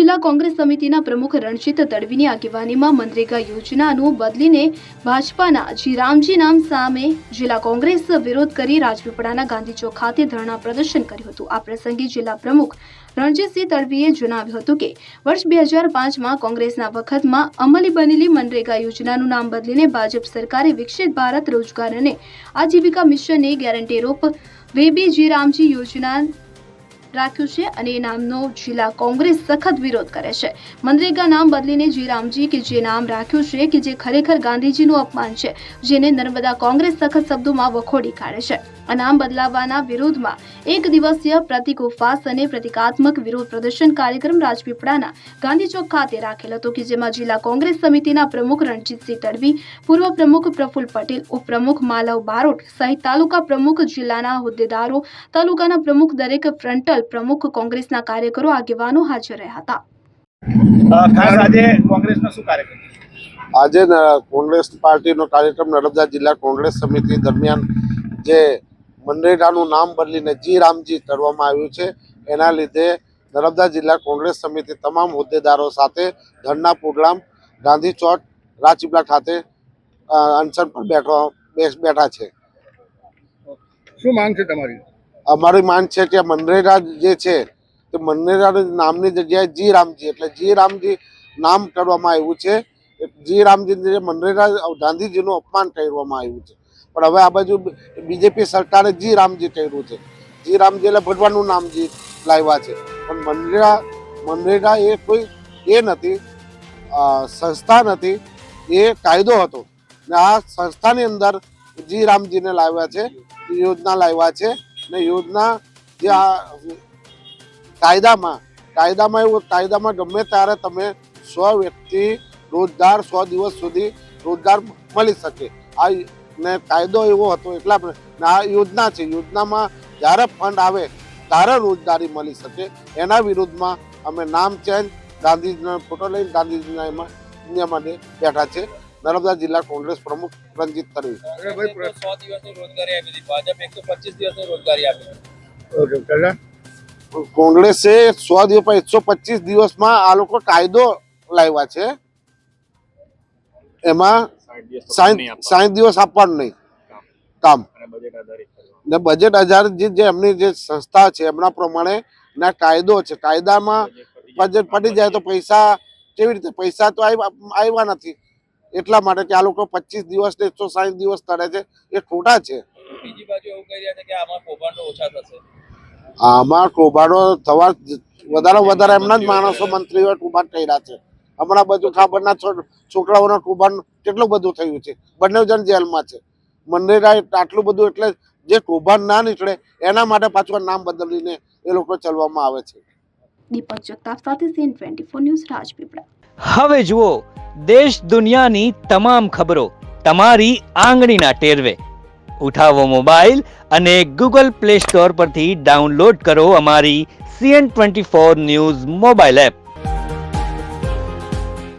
જિલ્લા કોંગ્રેસ સમિતિના પ્રમુખ રણજીત તડવીની આગેવાનીમાં મનરેગા યોજનાનું બદલીને ભાજપાના જીરામજી નામ સામે જિલ્લા કોંગ્રેસ વિરોધ કરી રાજપીપળાના ગાંધી ચોક ખાતે ધરણા પ્રદર્શન કર્યું હતું। આ પ્રસંગે જિલ્લા પ્રમુખ રણજીતસિંહ તડવીએ જણાવ્યું હતું કે વર્ષ 2005માં કોંગ્રેસના વખતમાં અમલી બનેલી મનરેગા યોજનાનું નામ બદલીને ભાજપ સરકારે વિકસિત ભારત રોજગાર અને આજીવિકા મિશનને ગેરંટી રૂપ વેબી જીરામજી યોજના રાખ્યું છે અને એ નામનો જિલ્લા કોંગ્રેસ સખત વિરોધ કરે છે। મનરેગા નામ બદલીને જીરામજી કે જે નામ રાખ્યું છે કે જે ખરેખર ગાંધીજીનું અપમાન છે, જેને નર્મદા કોંગ્રેસ સખત શબ્દોમાં વખોડી કાઢે છે। આ નામ બદલાવવાના વિરોધમાં એક દિવસીય પ્રતિક ઉપવાસ અને પ્રતિકાત્મક વિરોધ પ્રદર્શન કાર્યક્રમ રાજપીપળાના ગાંધી ચોક ખાતે રાખેલ હતો કે જેમાં જિલ્લા કોંગ્રેસ સમિતિના પ્રમુખ રણજીતસિંહ તડવી, પૂર્વ પ્રમુખ પ્રફુલ પટેલ, ઉપપ્રમુખ માલવ બારોટ સહિત તાલુકા પ્રમુખ, જિલ્લાના હોદ્દેદારો, તાલુકાના પ્રમુખ, દરેક ફ્રન્ટલ પ્રમુખ, કોંગ્રેસના કાર્યકરો, આગેવાનો હાજર રહ્યા હતા। આજે કોંગ્રેસ પાર્ટીનો કાર્યક્રમ નર્મદા જિલ્લા કોંગ્રેસ સમિતિ દરમિયાન જે મનરેગાનું નામ બદલીને જીરામજી કરવામાં આવ્યું છે, એના લીધે નર્મદા જિલ્લા કોંગ્રેસ સમિતિ તમામ હોદ્દેદારો સાથે ધરના પ્રોગ્રામ ગાંધી ચોક રાજપીપળા ખાતે અનશન પર બેઠા છે। શું માંગ છે તમારી? અમારી માંગ છે કે મનરેગા જે છે તે મનરેગા નામની જગ્યાએ જીરામજી એટલે જીરામજી નામ કરવામાં આવ્યું છે। જીરામજી મનરેગા ગાંધીજીનું અપમાન કરવામાં આવ્યું છે, પણ હવે આ બાજુ બીજેપી સરકારે જીરામજી કર્યું છે। જીરામજી એટલે ભગવાનનું નામ જી લાવ્યા છે, પણ મનરેગા એ કોઈ એ નથી, સંસ્થા નથી, એ કાયદો હતો ને આ સંસ્થાની અંદર જીરામજીને લાવ્યા છે, યોજના લાવ્યા છે ને યોજના જે આ કાયદામાં ગમે ત્યારે તમે 100 વ્યક્તિ રોજગાર 100 દિવસ સુધી રોજગાર મળી શકે, આ ને કાયદો એવો હતો। એટલા આ યોજના છે, યોજનામાં જ્યારે ફંડ આવે ત્યારે રોજગારી મળી શકે, એના વિરુદ્ધમાં અમે નામ ચેન્જ ગાંધીજીનો ફોટો લઈને ગાંધીજીના એમાં માટે બેઠા છે। નર્મદા જિલ્લા કોંગ્રેસ પ્રમુખ રણજીત તડવી। 100 દિવસની રોજગારી આપી હતી, ભાજપ 125 દિવસની રોજગારી આપી। કોંગ્રેસે 100 દિવસ 125 દિવસમાં આ લોકો કાયદો લાવ્યા છે, એમાં 60 દિવસ આપવાનું નહીં કામ ને બજેટ આધારિત જે એમની જે સંસ્થા છે એમના પ્રમાણે ના કાયદો છે। કાયદામાં બજેટ પડી જાય તો પૈસા કેવી રીતે? પૈસા તો આવ્યા નથી, એટલા માટે કે આ લોકો 25 દિવસ ને 160 દિવસ કરે છે, એ ખોટા છે। બીજી બાજુ એવું કહી રહ્યા છે કે આમાં કૌભાંડો ઓછા થશે। આમાં કૌભાંડો થવા વધારે એમના જ માણસો મંત્રીઓ કૌભાંડ કર્યા છે। હમણાં બધું ખાબરના છોકરાઓના કૌભાંડ કેટલું બધું થયું છે, બંને જણ જેલમાં છે। મનરેગા આટલું બધું એટલે જે કૌભાંડ ના નીકળે એના માટે પાછું નામ બદલીને એ લોકો ચલવામાં આવે છે। દીપક જગતાપ સાથે CN24 ન્યૂઝ રાજપીપળા। હવે જુઓ દેશ દુનિયાની તમામ ખબરો તમારી આંગળીના ટેરવે। ઉઠાવો મોબાઈલ અને ગૂગલ પ્લે સ્ટોર પરથી ડાઉનલોડ કરો અમારી CN24 ન્યૂઝ મોબાઈલ એપ।